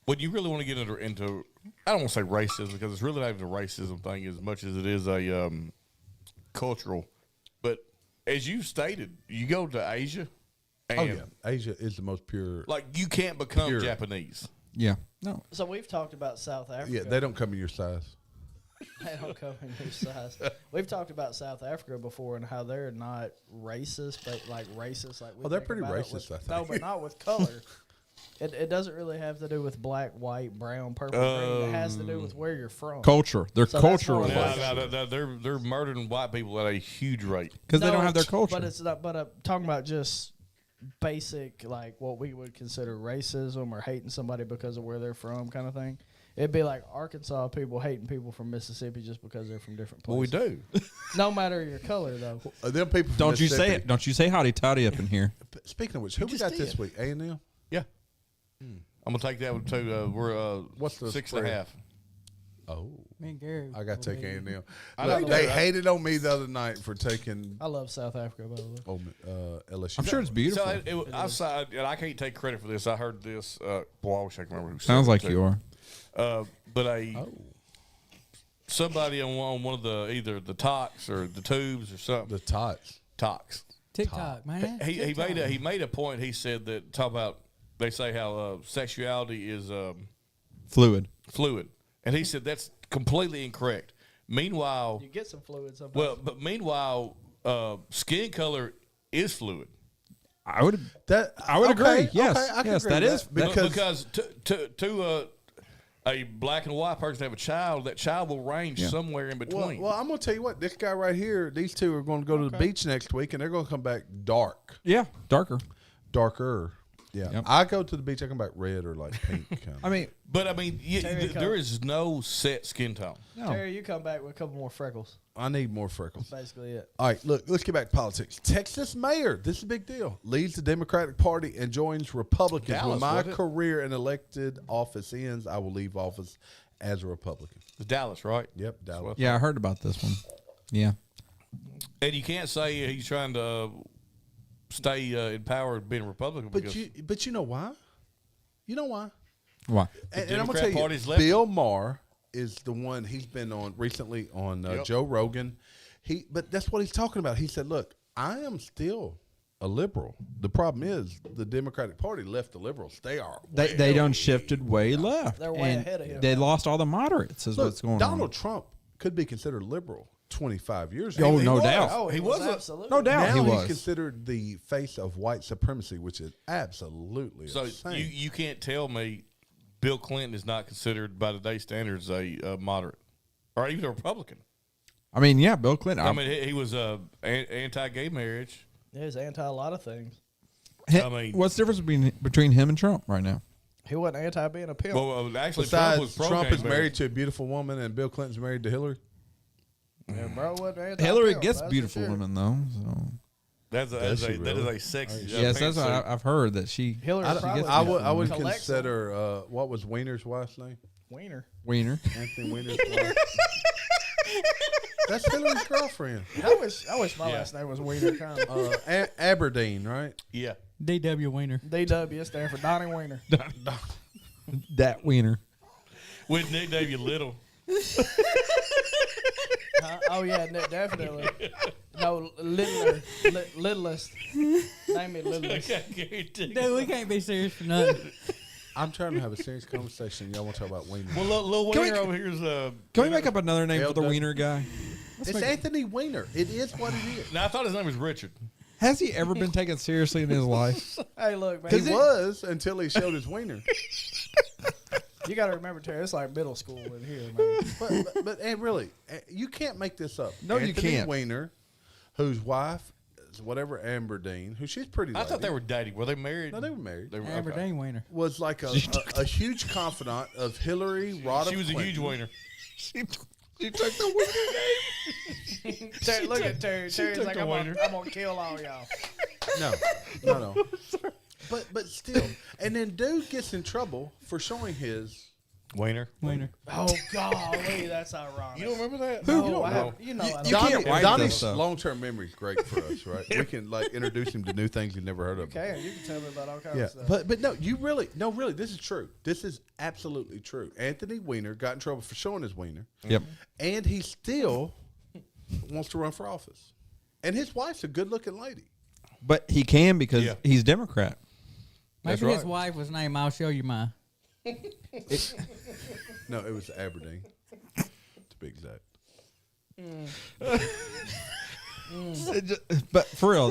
when you really want to get into I don't want to say racism because it's really not even a racism thing as much as it is a cultural. But as you stated, you go to Asia, and Oh yeah. Asia is the most pure. like you can't become Pure. Japanese. Yeah. No. So we've talked about South Africa. Yeah, they don't come in your size. They don't come in your size. We've talked about South Africa before and how they're not racist, but like racist. Like we Oh, they're think pretty about it racist, with- I think. No, but not with color. It doesn't really have to do with black, white, brown, purple, green. It has to do with where you're from. Culture. They're So that's cultural. not They're murdering white people at a huge rate. Because they No, don't have their culture. But it's not. But I'm talking about just basic, like what we would consider racism or hating somebody because of where they're from, kind of thing. It'd be like Arkansas people hating people from Mississippi just because they're from different Well, we places. do. No matter your color, though. Them people. From Don't you say Mississippi- it. Don't you say howdy toddy up in here. Speaking of which, who we just got this did. week? A&M. Yeah. I'm gonna take that one too. We're What's the 6.5. spread? Oh, Me and Gary. I got to take A&M. I know Look, they that. hated on me the other night for taking I love South Africa, by the way. LSU. I'm sure it's beautiful. So I saw, and I can't take credit for this. I heard this. Boy, I wish I could remember who said Sounds it, like too. you are. But somebody on one of the either the talks or the tubes or something. the tots. Talks. TikTok, man. He made a point. He said that talk about they say how sexuality is Fluid. fluid, and he said that's completely incorrect. Meanwhile, You get some fluid sometimes. well, but meanwhile, skin color is fluid. I would. That I would agree. Yes. I can Yes, agree that with is- Because to a black and white person to have a child, that child will range somewhere in between. Well, I'm gonna tell you what. This guy right here. These two are going to go to the beach next week, and they're going to come back darker. Darker. Yeah, Yep. I go to the beach. I come back red or like pink. Kind of. I mean, but I mean, Terry there is no set skin tone. no. Terry, you come back with a couple more freckles. I need more freckles. Basically it. All right, look, let's get back to politics. Texas mayor, this is a big deal, leaves the Democratic Party and joins Republicans. Dallas, when my wasn't it? career in elected office ends, I will leave office as a Republican. It's Dallas, right? Yep, Dallas. Yeah, I heard about this one. Yeah. And you can't say he's trying to stay in power being a Republican. But you know why? You know why? Why? And I'm Democrat gonna tell you, Party's left. Bill Maher is the one he's been on recently on Yep. Joe Rogan. But that's what he's talking about. He said, "Look, I am still a liberal. The problem is the Democratic Party left the liberals. They are They done shifted way left. They're way and ahead of him. They lost all the moderates. Is Look, what's going Donald on. Trump could be considered liberal 25 years ago. Oh, He no was. doubt. Oh, he was was a- absolutely. No doubt Now he he's was. considered the face of white supremacy, which is absolutely So insane. you can't tell me Bill Clinton is not considered by today's standards a moderate or even a Republican. I mean, yeah, Bill Clinton. I mean, he was anti-gay marriage. He's anti a lot of things. I mean- what's the difference between him and Trump right now? He wasn't anti being a pimp. Well, actually, Besides, Trump was pro Trump gay is marriage. married to a beautiful woman, and Bill Clinton's married to Hillary. Yeah, bro wasn't anti Hillary gets beautiful women though. So That is a sexy. yes, that's what pantsuit. I've heard that she Hillary I, probably I would collects consider what was Wiener's wife's name? Wiener. wiener. Anthony Wiener's wife. That's Hillary's girlfriend. I wish my Yeah. last name was Wiener. Kind of. Aberdeen, right? Yeah. DW Wiener. DW stand for Donnie Wiener. That wiener. With Nick Davey Little. Oh yeah, definitely. No, littlest. Name me littlest. Dude, we can't be serious for nothing. I'm trying to have a serious conversation. Y'all want to talk about Wiener? Well, Lil Can we- Wiener over here is Can we make up another name for the LW? wiener guy? it's Anthony Wiener. It is what it is. Now I thought his name was Richard. Has he ever been taken seriously in his life? Hey, look, man. He was until he showed his wiener. You got to remember, Terry. It's like middle school in here, man. But and really, you can't make this up. No, you Anthony can't. Weiner whose wife is whatever Amber-Dean, who she's pretty. I thought they were dating. Were they married? No, they were married. They were, Amber okay. Dean Wiener. Was like a huge confidant of Hillary Rodham. She was a huge Clinton. wiener. She took the winner game. Terry, look at Terry. Terry's took like, the I'm waiter. gonna kill all y'all. No. But still, and then dude gets in trouble for showing his. Wiener. Oh golly, that's ironic. You don't remember that? No, You don't I know. have, you know, I You don't. can't write this Donnie's stuff. long-term memory is great for us, right? We can like introduce him to new things you've never heard of. Okay, you can tell me about all kinds Yeah, of stuff. but no, really, this is true. This is absolutely true. Anthony Weiner got in trouble for showing his wiener, Yep. and he still wants to run for office. And his wife's a good-looking lady. But he can because Yeah. he's Democrat. Maybe That's his right. wife was named I'll Show You My. No, it was Aberdeen, to be exact. But for real,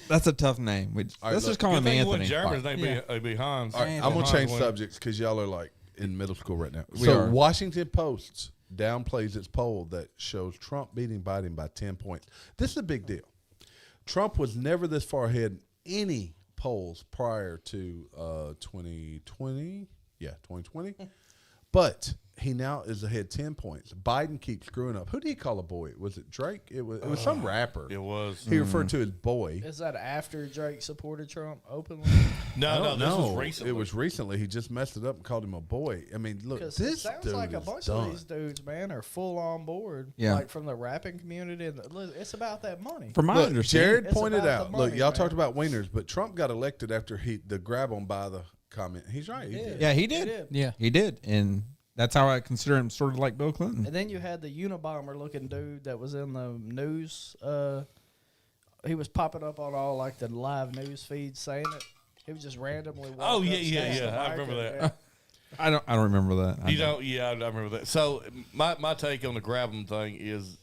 that's a tough name. All right, Let's look, just call Good him thing he wasn't Anthony. German. His name Yeah. it'd be Hans. All right, I'm gonna Hans change Wiener. subjects because y'all are like in middle school right now. We So are. Washington Post downplays its poll that shows Trump beating Biden by 10 points. This is a big deal. Trump was never this far ahead in any polls prior to 2020. Yeah, 2020. But he now is ahead 10 points. Biden keeps screwing up. Who did he call a boy? Was it Drake? It was some rapper. It was. He referred to as boy. Is that after Drake supported Trump openly? No, this was recently. It was recently. He just messed it up and called him a boy. I mean, look, Because it this sounds dude like a is bunch done. of these dudes, man, are full on board. Yeah. Like from the rapping community. And it's about that money. From my Look, understanding, Jared It's pointed about out. the Look, money, y'all man. talked about wieners, but Trump got elected after the grab on by the comment. He's right. He did. yeah, he did. did. Yeah. He did, and that's how I consider him sort of like Bill Clinton. And then you had the Unabomber looking dude that was in the news. He was popping up on all like the live news feeds saying it. He was just randomly. Oh, walking yeah, up, yeah, snatching yeah. the I mic remember and- that. I don't remember that. I You know. know, yeah, I remember that. So my take on the grab 'em thing is,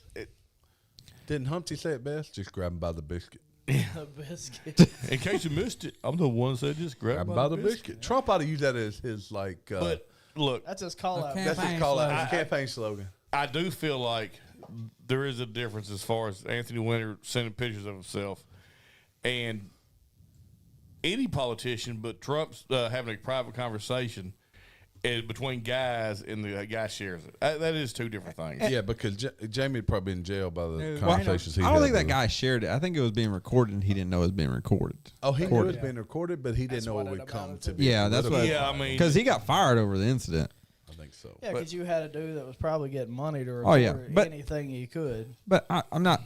Didn't Humpty say it best? Just grab him by the biscuit. The biscuit. in case you missed it, I'm the one that said just grab Grab 'em him by the biscuit. Trump ought to use that as his like. But look, That's his call out. Okay. that's his campaign call out. slogan. His campaign slogan. I do feel like there is a difference as far as Anthony Weiner sending pictures of himself and any politician, but Trump's having a private conversation between guys and the guy shares it. That is two different things. Yeah, because Jamie would probably be in jail by the No, conversations he I had. don't think that with- guy shared it. I think it was being recorded, and he didn't know it was being recorded. Oh, he knew it recorded. was being recorded, but he didn't That's know what it it would come amounted to to. be. Yeah, that's what. Yeah, I mean, because he got fired over the incident. I think so. Yeah, because you had a dude that was probably getting money to record Oh, yeah, but- anything he could. But I'm not.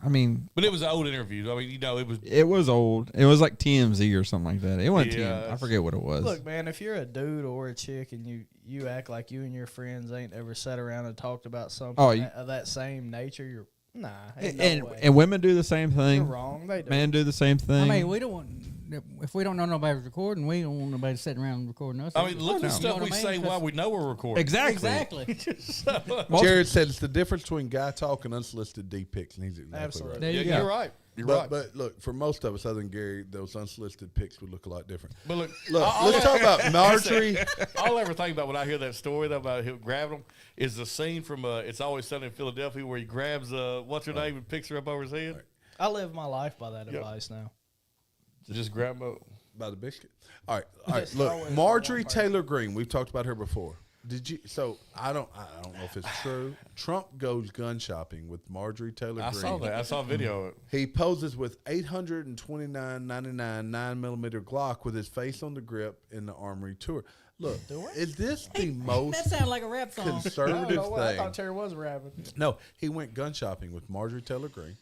I mean, but it was an old interview. I mean, you know, it was. it was old. It was like TMZ or something like that. It wasn't Yeah, TMZ. I forget what it was. Look, man, if you're a dude or a chick and you act like you and your friends ain't ever sat around and talked about something of that same nature, you're ain't and, no way. and women do the same You're thing. wrong. They do. Men do the same thing. I mean, we don't want, if we don't know nobody's recording, we don't want nobody sitting around recording us. I mean, look at the You know stuff what we I mean? say 'Cause- while we know we're recording. exactly. Exactly. Jared said it's the difference between guy talk and unsolicited D pics, and he's exactly Absolutely. There Yeah, you you're go. right. You're right. right. But look, for most of us, other than Gary, those unsolicited pics would look a lot different. But look, Look, let's talk about Marjorie. all I ever think about when I hear that story though, about him grabbing them is the scene from It's Always Sunny in Philadelphia where he grabs what's her name and picks her up over his head. I live my life by that advice now. So just grab them up. By the biscuit. All right. Just Look, always Marjorie one part. Taylor Greene. We've talked about her before. Did you? So I don't know if it's true. Trump goes gun shopping with Marjorie Taylor I Greene. saw that. I saw a video of it. He poses with 829.99 9mm Glock with his face on the grip in the Armory tour. Look, is this the most That sounds like a rap song. conservative I thing? thought Terry was rapping. No, he went gun shopping with Marjorie Taylor Greene,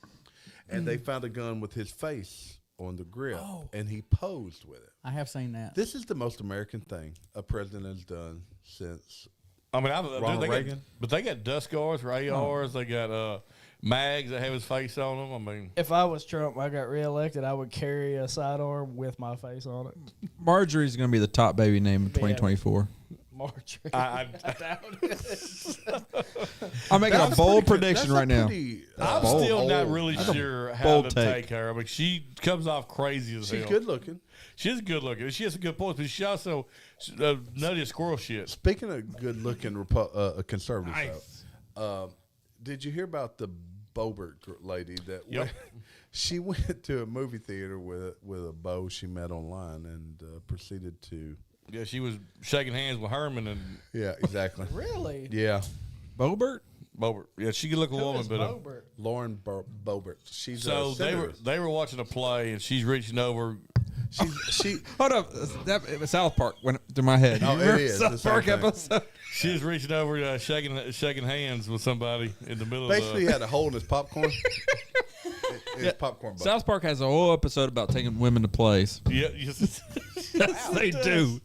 and they found a gun with his face on the grip, and he posed with it. I have seen that. This is the most American thing a president has done since. I mean, Ronald Reagan? but they got dust guards for ARs. They got mags that have his face on them. I mean, If I was Trump, I got reelected, I would carry a sidearm with my face on it. Marjorie's going to be the top baby name of 2024. Marjorie. I doubt it. I'm making a That's bold pretty- prediction that's a right now. pretty, I'm bold. still not Bold. really sure how bold to take. take her. I mean, she comes off crazy as She's hell. good looking. She's good looking. She has some good points, but she also nutty as squirrel shit. Speaking of good looking conservative Nice. stuff, did you hear about the Bobert lady that she went to a movie theater with a beau she met online and proceeded to. Yeah, she was shaking hands with Herman and Yeah, exactly. Really? Yeah, Bobert? Bobert. Yeah, she could look a Who woman, is but Bobert? Lauren Bobert. She's so a they were senator. watching a play and she's reaching over. She. Hold up. That South Park went through my head. Oh, You it remember is. The South same Park thing. episode? She was reaching over, shaking hands with somebody in the middle Basically, he of had a hole in his popcorn. His popcorn bucket. South Park has a whole episode about taking women to plays. yeah. Yes, they do.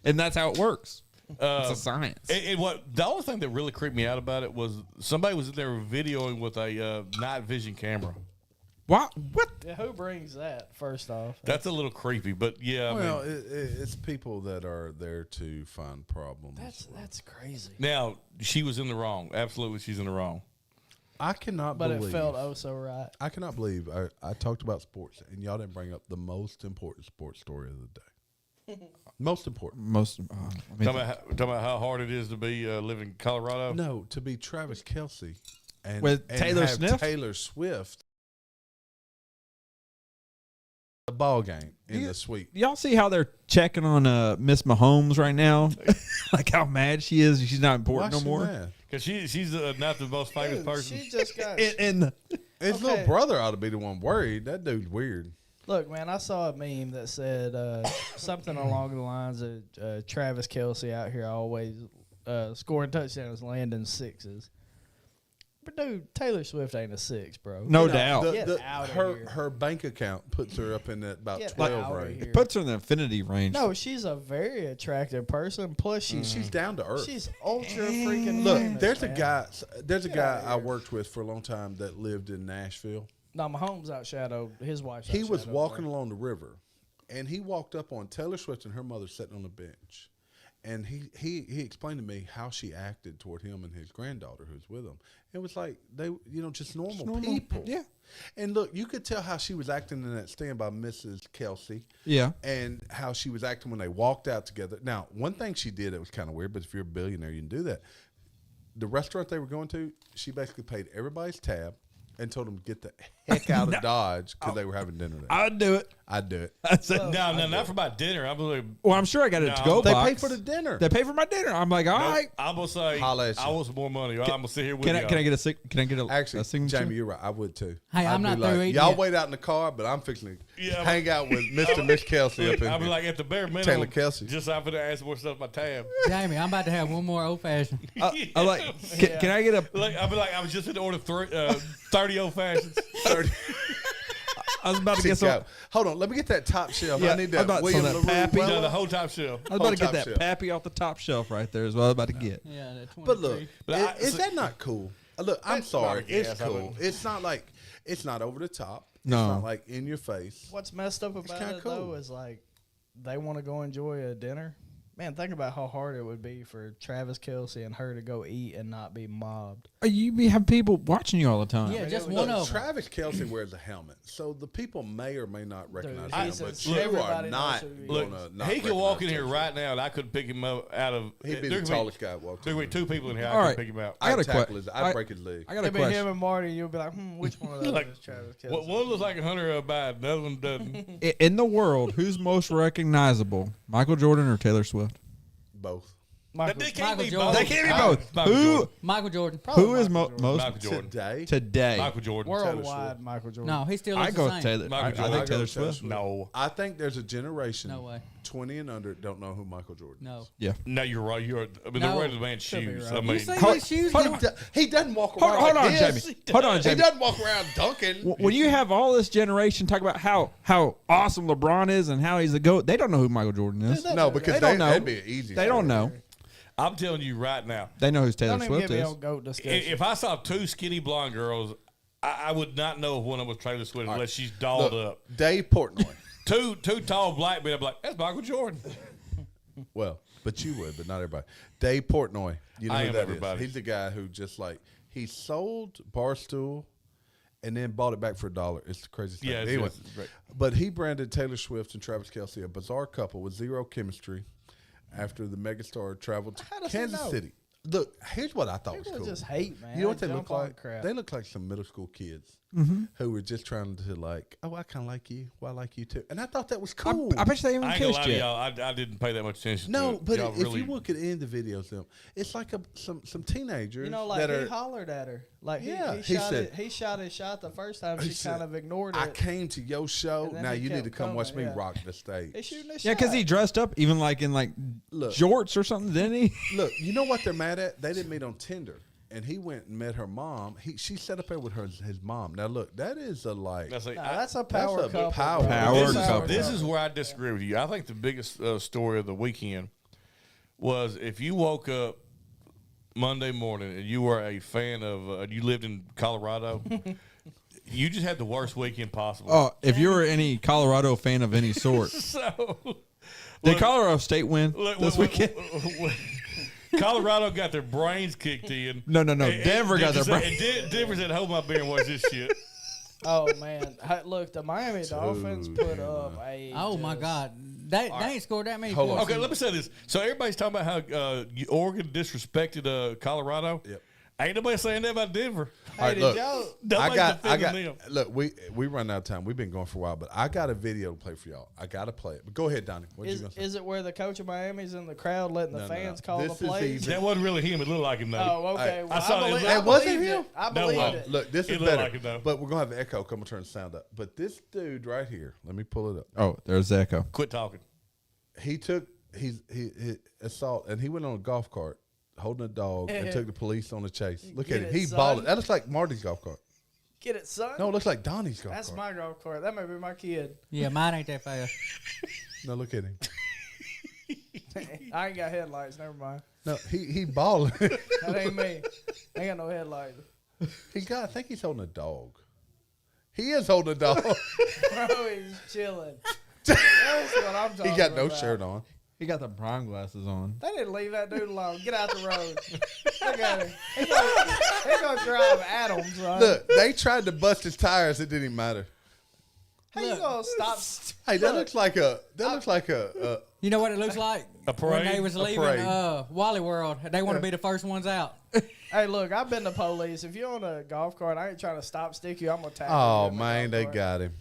And that's how it works. It's a science. And what the only thing that really creeped me out about it was somebody was in there videoing with a night vision camera. What? Yeah, who brings that? First off, That's a little creepy, but yeah. Well, I mean, it's people that are there to find problems. that's crazy. now she was in the wrong. Absolutely, she's in the wrong. I cannot But believe. it felt oh so right. I cannot believe I talked about sports and y'all didn't bring up the most important sports story of the day. Most important. Talking about how hard it is to be living in Colorado. No, to be Travis Kelce and With Taylor have Swift? Taylor Swift. The ball game in the suite. y'all see how they're checking on Miss Mahomes right now? Like how mad she is. She's not important Why no she more. mad? Because she's not the most famous Dude, person. she just got. And His Okay. little brother ought to be the one worried. That dude's weird. Look, man, I saw a meme that said something along the lines of Travis Kelce out here always scoring touchdowns, landing sixes. But dude, Taylor Swift ain't a six, bro. no Get out- doubt. Get out of here. Her bank account puts her up in that about Get 12 out of range. here. It puts her in the infinity range. No, she's a very attractive person. Plus, She's down to earth. she's ultra freaking. Look, famous, there's a man. guy. There's a Get guy outta I here. worked with for a long time that lived in Nashville. No, Mahomes outshadowed his wife. He was walking along the river, and he walked up on Taylor Swift and her mother sitting on the bench, and he explained to me how she acted toward him and his granddaughter who's with him. It was like they, just normal people. Yeah. And look, you could tell how she was acting in that stand by Mrs. Kelce. Yeah. And how she was acting when they walked out together. Now, one thing she did that was kind of weird, but if you're a billionaire, you can do that. The restaurant they were going to, she basically paid everybody's tab and told them to get the heck out of Dodge because they were having dinner there. I'd do it. I'd do it. I said, No, not for my dinner. I'm like, well, I'm sure I got a No, to-go They box. paid for the dinner. They pay for my dinner. I'm like, all right. I'm gonna say Holla at you. I want some more money. I'm gonna sit here with Can you. I get a Actually, a signature? Jamie, you're right. I would too. Hey, I'm I'd not be through like, eating y'all yet. wait out in the car, but I'm fixing to Yeah, hang out with Mr. and Miss Kelce up in I'll be here. like at the bare minimum. Taylor Kelce. Just so I'm gonna ask more stuff my tab. Jamie, I'm about to have one more old fashioned. I like. Can I get a? Like I'll be like I was just in order 30 old fashions. 30. I was about to Seek get some. out. Hold on, let me get that top shelf. Yeah, I need I'm that about to William sell that LaRue Pappy. Weller. No, the whole top shelf. I was about to get top that shelf. Pappy off the top shelf right there. Is what I was about to get. Yeah, that 23. But look, But is that not cool? Look, I'm That's sorry. not a It's gas, I cool. wouldn't- It's not like it's not over the top. No. It's not like in your face. What's messed up about kinda it cool. though is like they want to go enjoy a dinner. Man, think about how hard it would be for Travis Kelce and her to go eat and not be mobbed. You have people watching you all the time. Yeah, just Look, one Look, of them. Travis Kelce wears a helmet, so the people may or may not recognize Dude, him. he's But a- you are everybody knows not who he is. Look, gonna not he could walk in recognize here Taylor right now, and I could pick him up out of. Swift. He'd be there the could tallest guy walking. There could be two people in here. All I right. could pick him out. I got a tackle his. I'd I- break his leg. I got a It'd be him question. and Marty, and you'll be like, which one of those Like, is Travis Kelce? One looks like a Hunter Biden, the other one doesn't. In the world, who's most recognizable, Michael Jordan or Taylor Swift? Both. Michael, They can't Michael be Jordan. both. They can't be Michael- both. Michael Who? Jordan. Michael Jordan. Probably Who is Michael Jordan. most Michael Jordan. today? Michael Jordan. Worldwide, Michael Jordan. No, he still I looks go the with same. Taylor. Michael I Jordan. think I go Taylor with Taylor Swift. Swift. No, I think there's a generation, No way. 20 and under, don't know who Michael Jordan No. is. Yeah. no, you're right. I mean, No. they're wearing the man's Could be shoes. right. I You mean, see Hold- these shoes? hold get- He doesn't walk Hold, around hold like on, this. Jamie. Hold on, He Jamie. doesn't walk around dunking. When you have all this generation talk about how awesome LeBron is and how he's the GOAT, they don't know who Michael Jordan is. No, because They don't know. that'd be an easy. They don't know. I'm telling you right now, They know who Taylor Don't even Swift get me is. on GOAT discussion. if I saw two skinny blonde girls, I would not know if one of them was Taylor Swift unless she's dolled Look, up. Dave Portnoy. Two tall black men. I'm like, that's Michael Jordan. Well, but you would, but not everybody. Dave Portnoy. You know I who am that everybody. is. He's the guy who just like he sold Barstool and then bought it back for $1. It's the craziest thing. Yeah, it's- Anyway, it's great. but he branded Taylor Swift and Travis Kelce a bizarre couple with zero chemistry after the megastar traveled to How does he Kansas know? City. Look, here's what I thought People was cool. just hate, man. You know what they Jump look on like? crap. They look like some middle school kids who were just trying to like, oh, I kind of like you. Well, I like you too. And I thought that was cool. I bet you they even I ain't gonna lie kissed to yet. y'all. I didn't pay that much attention. No, to it. but Y'all if really, you look at any of the videos, them it's like some teenagers You know, like that he are. hollered at her. Like Yeah, he shot said- it. He shot his shot the first time. he She said, kind of ignored it. I came to your show. And then Now he you need kept to come watch me coming, yeah. rock the stage. He's shooting his Yeah, shot. because he dressed up even like in like Look. jorts or something, didn't he? Look, you know what they're mad at? They didn't meet on Tinder, and he went and met her mom. She set up there with his mom. Now look, that is a like. that's like, Nah, I- that's a power a couple. power- bro. Power this, couple. this is where I disagree with you. I think the biggest story of the weekend was if you woke up Monday morning and you were a fan of, you lived in Colorado, you just had the worst weekend possible. Oh, if you were any Colorado fan of any sort, So, did Colorado State win look, this weekend? Colorado got their brains kicked in. No. And- Denver got their said- brains. and Denver said, "Hold my beer and watch this shit." Oh man, Look, the Miami Dolphins put up a. Oh my God, they ain't scored that many Hold on. points. Okay, let me say this. So everybody's talking about how Oregon disrespected Colorado. Yep. Ain't nobody saying that about Denver. All right, Hey, look, did y'all? Nobody's I got. defending them. Look, we run out of time. We've been going for a while, but I got a video to play for y'all. I got to play it. But go ahead, Donnie. What you gonna say? Is it where the coach of Miami's in the crowd letting the No, fans no. call This the is plays? even- That wasn't really him. It looked like him though. Oh, okay. Hey, Well, I saw it. believe- It wasn't believed him? it. I No, believe it. Look, this It is looked better. like it, though. But we're gonna have the echo. I'm gonna turn the sound up. But this dude right here, let me pull it up. Oh, there's the echo. Quit talking. He took he assault and he went on a golf cart holding a dog and took the police on a chase. Look Get at him. it, He son. balled it. That looks like Marty's golf cart. Get it, son. No, it looks like Donnie's golf That's cart. my golf cart. That may be my kid. Yeah, mine ain't that fast. No, look at him. I ain't got headlights. Never mind. No, he balling. That ain't me. Ain't got no headlights. I think he's holding a dog. He is holding a dog. Bro, he's chilling. That's what I'm talking He got no about. shirt on. He got the brown glasses on. They didn't leave that dude alone. Get out the road. Look at him. He gonna drive Adams, right? Look, they tried to bust his tires. It didn't even matter. How you gonna stop? Hey, that Look. looks like a. You know what it looks like? A parade? When they was A leaving parade. Wally World, they want to be the first ones out. Hey, look, I've been to police. If you're on a golf cart, I ain't trying to stop stick you. I'm gonna tackle Oh you. in the man, golf they cart. got him.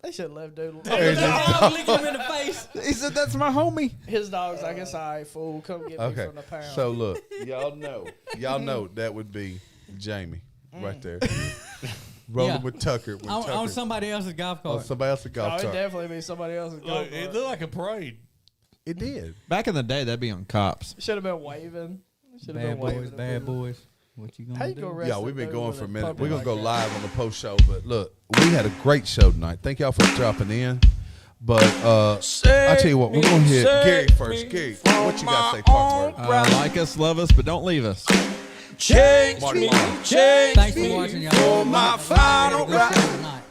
They should let dude. There's his I dog. was licking him in the face. He said, "That's my homie." His dog's like, it's all right, fool. Come get me Okay, from the pound. so look, y'all know that would be Jamie right there, rolling Yeah. with Tucker. When On Tucker somebody else's golf on cart. somebody else's oh, golf it cart. definitely be somebody else's golf Look, it cart. looked like a parade. It did. Back in the day, that'd be on cops. Should have been waving. Should have Bad been waving. boys, to bad people. boys. What you How gonna you do? go arrest Yeah, a we've been dude going with for a a minute. puppy We're gonna like go that? live on the post show, but look, we had a great show tonight. Thank y'all for dropping in. But I tell you what, we're gonna hit Gary first. Gary, what you got to say, Park Word? Like us, love us, but don't leave us. Marty Martin, Thanks for watching, y'all. My final tonight.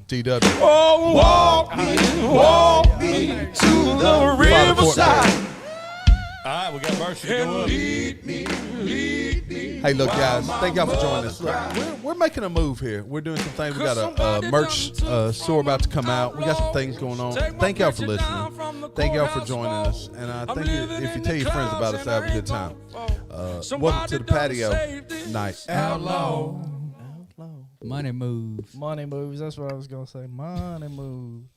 DW, Walk me to the riverside. All right, we got mercy to go up. Hey, look, guys, thank y'all for joining us. Look, we're making a move here. We're doing some things. We got a merch store about to come out. We got some things going on. Thank y'all for listening. Thank y'all for joining us. And I think if you tell your friends about us, have a good time. Welcome to the patio night. Money moves. Money moves. That's what I was gonna say. Money moves.